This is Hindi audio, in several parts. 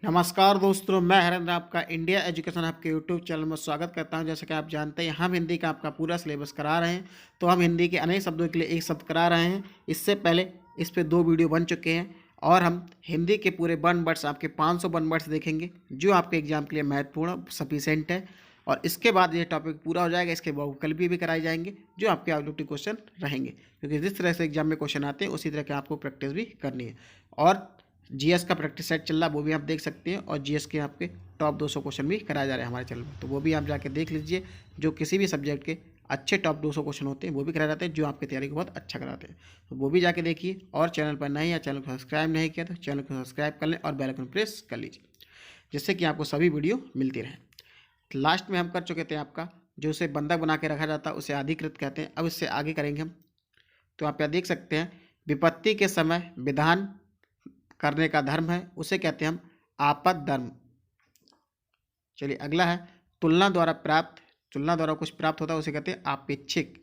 नमस्कार दोस्तों, मैं हरेंद्र आपका इंडिया एजुकेशन हब के यूट्यूब चैनल में स्वागत करता हूं। जैसा कि आप जानते हैं, हम हिंदी का आपका पूरा सिलेबस करा रहे हैं। तो हम हिंदी के अनेक शब्दों के लिए एक शब्द करा रहे हैं। इससे पहले इस पे 2 वीडियो बन चुके हैं और हम हिंदी के पूरे वन वर्ड्स, आपके 500 वन वर्ड्स देखेंगे, जो आपके एग्जाम के लिए महत्वपूर्ण सफिशेंट है। और इसके बाद ये टॉपिक पूरा हो जाएगा। इसके बहुविकल्पी भी कराए जाएंगे, जो आपके ऑब्जेक्टिव क्वेश्चन रहेंगे, क्योंकि जिस तरह से एग्जाम में क्वेश्चन आते हैं उसी तरह के आपको प्रैक्टिस भी करनी है। और जीएस का प्रैक्टिस सेट चल रहा है, वो भी आप देख सकते हैं। और जीएस के आपके टॉप 200 क्वेश्चन भी कराए जा रहे हैं हमारे चैनल में, तो वो भी आप जाके देख लीजिए। जो किसी भी सब्जेक्ट के अच्छे टॉप 200 क्वेश्चन होते हैं वो भी कराए जाते हैं, जो आपकी तैयारी को बहुत अच्छा कराते हैं। तो वो भी जाके देखिए। और चैनल पर नहीं या चैनल को सब्सक्राइब नहीं किया तो चैनल को सब्सक्राइब कर लें और बेल आइकन प्रेस कर लीजिए, जिससे कि आपको सभी वीडियो मिलती रहे। लास्ट में हम कर चुके थे आपका जो उसे बंधक बना के रखा जाता है उसे अधिकृत कहते हैं। अब इससे आगे करेंगे हम। तो आप यहाँ देख सकते हैं, विपत्ति के समय विधान करने का धर्म है, उसे कहते हैं हम आपद धर्म। चलिए अगला है तुलना द्वारा प्राप्त। तुलना द्वारा कुछ प्राप्त होता है उसे कहते हैं आपेक्षिक।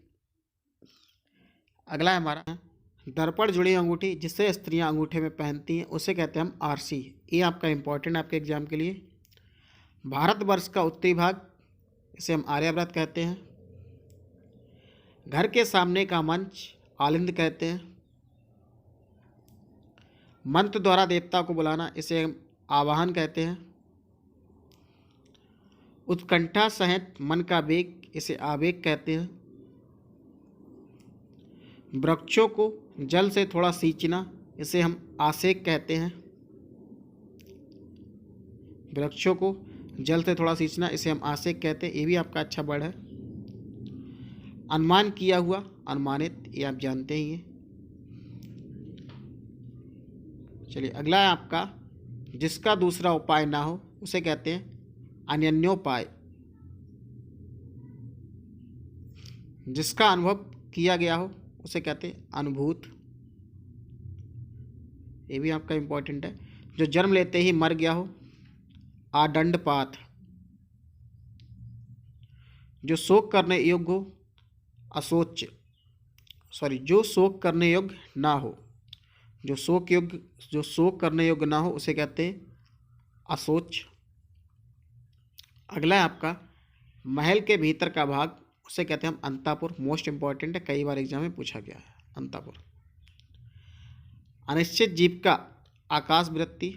अगला है हमारा दर्पण जुड़ी अंगूठी, जिससे स्त्रियां अंगूठे में पहनती हैं, उसे कहते हैं हम आरसी। ये आपका इंपॉर्टेंट आपके एग्जाम के लिए। भारतवर्ष का उत्तरी भाग, इसे हम आर्यावर्त कहते हैं। घर के सामने का मंच आलिंद कहते हैं। मंत्र द्वारा देवता को बुलाना, इसे हम आवाहन कहते हैं। उत्कंठा सहित मन का वेग, इसे आवेग कहते हैं। वृक्षों को जल से थोड़ा सींचना, इसे हम आसेक कहते हैं। वृक्षों को जल से थोड़ा सींचना, इसे हम आसेक कहते हैं। ये भी आपका अच्छा वर्ड है। अनुमान किया हुआ, अनुमानित, ये आप जानते ही हैं। चलिए अगला है आपका जिसका दूसरा उपाय ना हो, उसे कहते हैं अनन्योपाय। जिसका अनुभव किया गया हो उसे कहते हैं अनुभूत। ये भी आपका इंपॉर्टेंट है। जो जन्म लेते ही मर गया हो, आदंडपात। जो शोक करने योग्य हो, अशोच। जो शोक करने योग्य ना हो, जो शोक करने योग्य ना हो उसे कहते हैं अशोच। अगला है आपका महल के भीतर का भाग, उसे कहते हैं हम अंतापुर। मोस्ट इंपॉर्टेंट है, कई बार एग्जाम में पूछा गया है अंतापुर। अनिश्चित जीव का आकाश वृत्ति।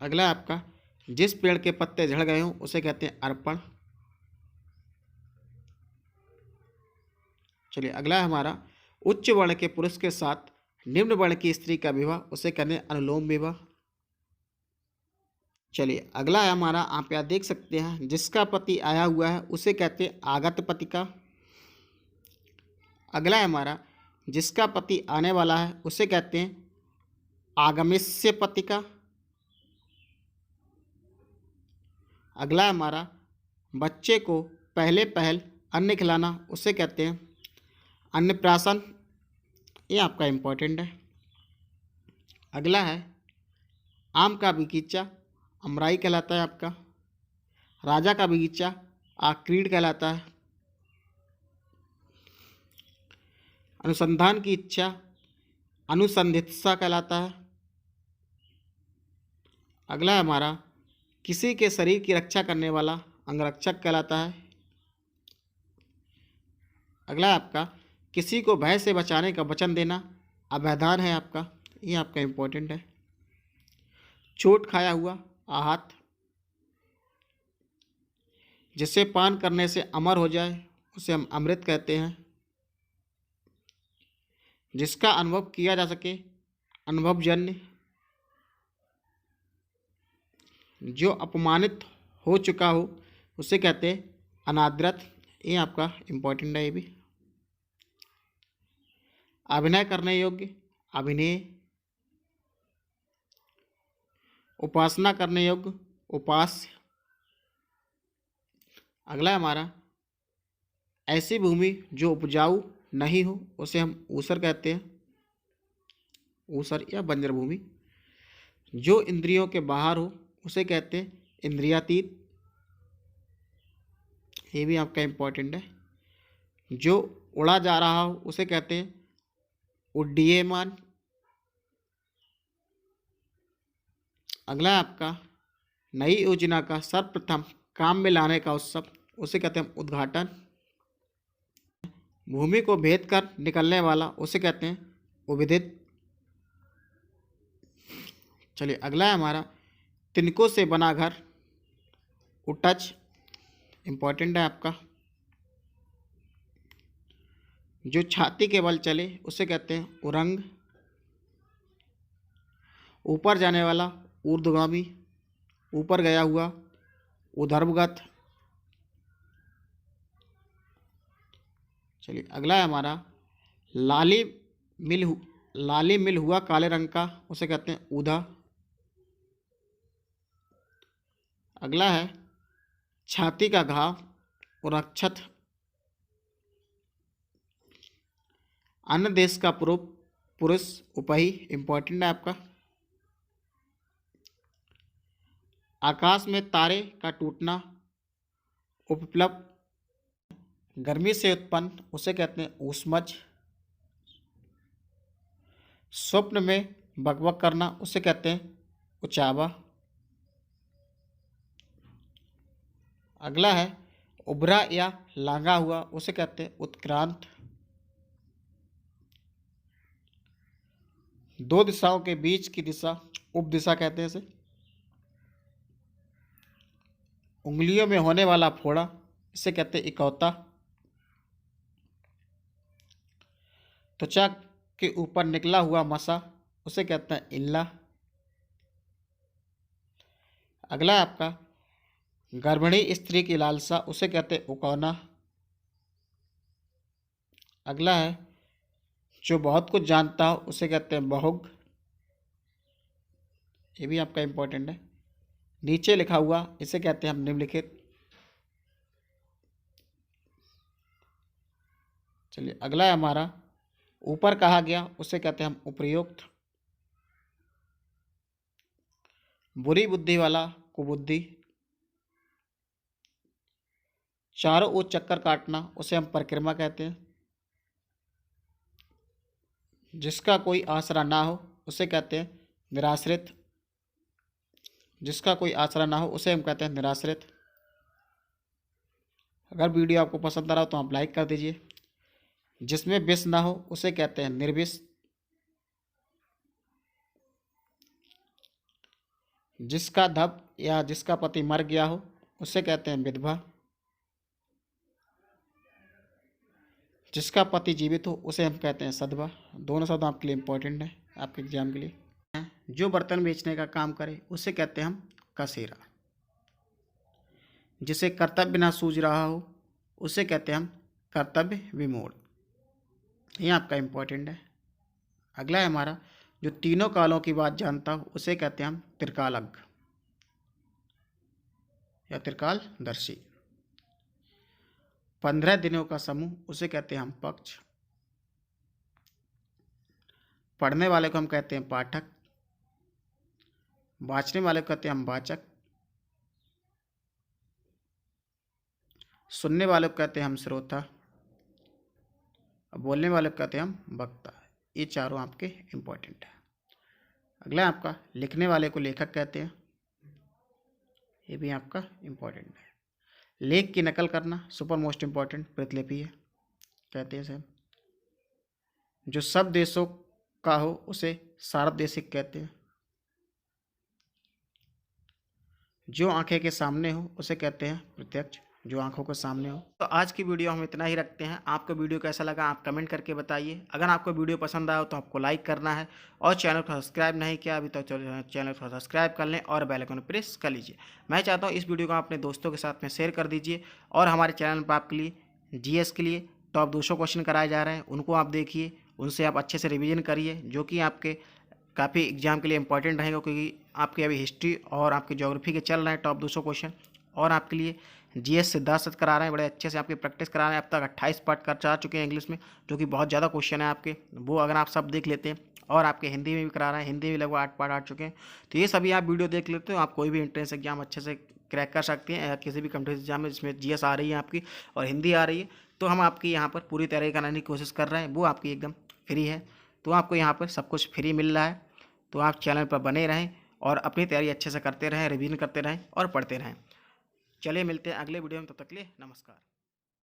अगला है आपका जिस पेड़ के पत्ते झड़ गए हों उसे कहते हैं अर्पण। चलिए अगला है हमारा उच्च वर्ण के पुरुष के साथ निम्न वर्ण की स्त्री का विवाह, उसे कहते हैं अनुलोम विवाह। चलिए अगला है हमारा, आप यहाँ देख सकते हैं, जिसका पति आया हुआ है उसे कहते हैं आगत पतिका। अगला है हमारा जिसका पति आने वाला है उसे कहते हैं आगमिष्य पतिका। अगला है हमारा बच्चे को पहले पहल अन्न खिलाना, उसे कहते हैं अन्नप्राशन। ये आपका इम्पोर्टेंट है। अगला है आम का बगीचा अमराई कहलाता है आपका। राजा का बगीचा आक्रीड कहलाता है। अनुसंधान की इच्छा अनुसंधित्सा कहलाता है। अगला है हमारा किसी के शरीर की रक्षा करने वाला अंगरक्षक कहलाता है। अगला है आपका किसी को भय से बचाने का वचन देना अभयदान है आपका। ये आपका इम्पोर्टेंट है। चोट खाया हुआ आहत। जिसे पान करने से अमर हो जाए उसे हम अमृत कहते हैं। जिसका अनुभव किया जा सके अनुभवजन्य। जो अपमानित हो चुका हो उसे कहते हैं अनादृत। ये आपका इम्पोर्टेंट है। ये भी अभिनय करने योग्य अभिनय। उपासना करने योग्य उपास्य। अगला है हमारा ऐसी भूमि जो उपजाऊ नहीं हो उसे हम ऊसर कहते हैं। ऊसर या बंजर भूमि। जो इंद्रियों के बाहर हो उसे कहते हैं इंद्रियातीत। ये भी आपका इम्पोर्टेंट है। जो उड़ा जा रहा हो उसे कहते हैं उड्डीयमान। अगला है आपका नई योजना का सर्वप्रथम काम में लाने का उत्सव, उसे कहते हैं उद्घाटन। भूमि को भेद कर निकलने वाला, उसे कहते हैं उविदित। चलिए अगला है हमारा तिनकों से बना घर, उटच, इंपॉर्टेंट है आपका। जो छाती के बल चले उसे कहते हैं उरंग। ऊपर जाने वाला ऊर्ध्वगामी, ऊपर गया हुआ ऊर्ध्वगत। चलिए अगला है हमारा लाली लाली मिल हुआ काले रंग का, उसे कहते हैं ऊधा। अगला है छाती का घाव, उरक्षत। अन्य देश का पुरुष, उपही, इंपॉर्टेंट है आपका। आकाश में तारे का टूटना, उपप्लव। गर्मी से उत्पन्न, उसे कहते हैं ऊष्मज। स्वप्न में बकबक करना, उसे कहते हैं उचावा। अगला है उभरा या लांगा हुआ, उसे कहते हैं उत्क्रांत। दो दिशाओं के बीच की दिशा उपदिशा कहते हैं इसे। उंगलियों में होने वाला फोड़ा, इसे कहते हैं इकौता। त्वचा के ऊपर निकला हुआ मसा, उसे कहते हैं इल्ला। अगला है आपका गर्भिणी स्त्री की लालसा, उसे कहते हैं उकौना। अगला है जो बहुत कुछ जानता हो, उसे कहते हैं बहुग। ये भी आपका इंपॉर्टेंट है। नीचे लिखा हुआ, इसे कहते हैं हम निम्नलिखित। चलिए अगला है हमारा ऊपर कहा गया, उसे कहते हैं हम उपयुक्त। बुरी बुद्धि वाला कुबुद्धि। चारों ओर चक्कर काटना, उसे हम परिक्रमा कहते हैं। जिसका कोई आसरा ना हो, उसे कहते हैं निराश्रित। जिसका कोई आसरा ना हो, उसे हम कहते हैं निराश्रित। अगर वीडियो आपको पसंद आ रहा हो तो आप लाइक कर दीजिए। जिसमें विष ना हो, उसे कहते हैं निर्विष। जिसका धप या जिसका पति मर गया हो, उसे कहते हैं विधवा। जिसका पति जीवित हो, उसे हम कहते हैं सधवा। दोनों शब्द आपके लिए इंपॉर्टेंट है आपके एग्जाम के लिए। जो बर्तन बेचने का काम करे, उसे कहते हैं हम कसेरा। जिसे कर्तव्य ना सूझ रहा हो, उसे कहते हैं हम कर्तव्य विमूढ़। ये आपका इंपॉर्टेंट है। अगला है हमारा जो तीनों कालों की बात जानता हो, उसे कहते हैं हम त्रिकालज्ञ या त्रिकालदर्शी। 15 दिनों का समूह, उसे कहते हैं हम पक्ष। पढ़ने वाले को हम कहते हैं पाठक। वाचने वाले को कहते हैं हम वाचक। सुनने वाले को कहते हैं हम श्रोता। और बोलने वाले को कहते हैं हम वक्ता। ये चारों आपके इंपॉर्टेंट है। अगला आपका लिखने वाले को लेखक कहते हैं। ये भी आपका इंपॉर्टेंट है। लेख की नकल करना सुपर मोस्ट इंपॉर्टेंट प्रतिलिपि है कहते हैं सर। जो सब देशों का हो, उसे सार्वदेशिक कहते हैं। जो आंखें के सामने हो, उसे कहते हैं प्रत्यक्ष। जो आंखों के सामने हो। तो आज की वीडियो हम इतना ही रखते हैं। आपको वीडियो कैसा लगा आप कमेंट करके बताइए। अगर आपको वीडियो पसंद आया हो तो आपको लाइक करना है और चैनल को सब्सक्राइब नहीं किया अभी तक, तो चैनल को सब्सक्राइब कर लें और बेल आइकन प्रेस कर लीजिए। मैं चाहता हूँ इस वीडियो को अपने दोस्तों के साथ में शेयर कर दीजिए। और हमारे चैनल पर आपके लिए जीएस के लिए टॉप 200 क्वेश्चन कराए जा रहे हैं, उनको आप देखिए, उनसे आप अच्छे से रिविजन करिए, जो कि आपके काफ़ी एग्जाम के लिए इंपॉर्टेंट रहेगा। क्योंकि आपके अभी हिस्ट्री और आपकी ज्योग्राफी के चल रहे हैं टॉप 200 क्वेश्चन, और आपके लिए जीएस सिद्धार्थ सर करा रहे हैं, बड़े अच्छे से आपकी प्रैक्टिस करा रहे हैं। अब तक 28 पार्ट कर जा चुके हैं इंग्लिश में, जो कि बहुत ज़्यादा क्वेश्चन है आपके, वो अगर आप सब देख लेते हैं। और आपके हिंदी में भी करा रहे हैं, हिंदी में लगभग 8 पार्ट आ चुके हैं। तो ये सभी आप वीडियो देख लेते हो, आप कोई भी एंट्रेंस एग्जाम अच्छे से क्रैक कर सकते हैं। किसी भी कॉम्पिटिटिव एग्जाम में जिसमें जीएस आ रही है आपकी और हिंदी आ रही है, तो हम आपकी यहाँ पर पूरी तरह कराने की कोशिश कर रहे हैं। वो आपकी एकदम फ्री है, तो आपको यहाँ पर सब कुछ फ्री मिल रहा है। तो आप चैनल पर बने रहें और अपनी तैयारी अच्छे से करते रहें, रिवीजन करते रहें और पढ़ते रहें। चलिए मिलते हैं अगले वीडियो में, तब तक के लिए नमस्कार।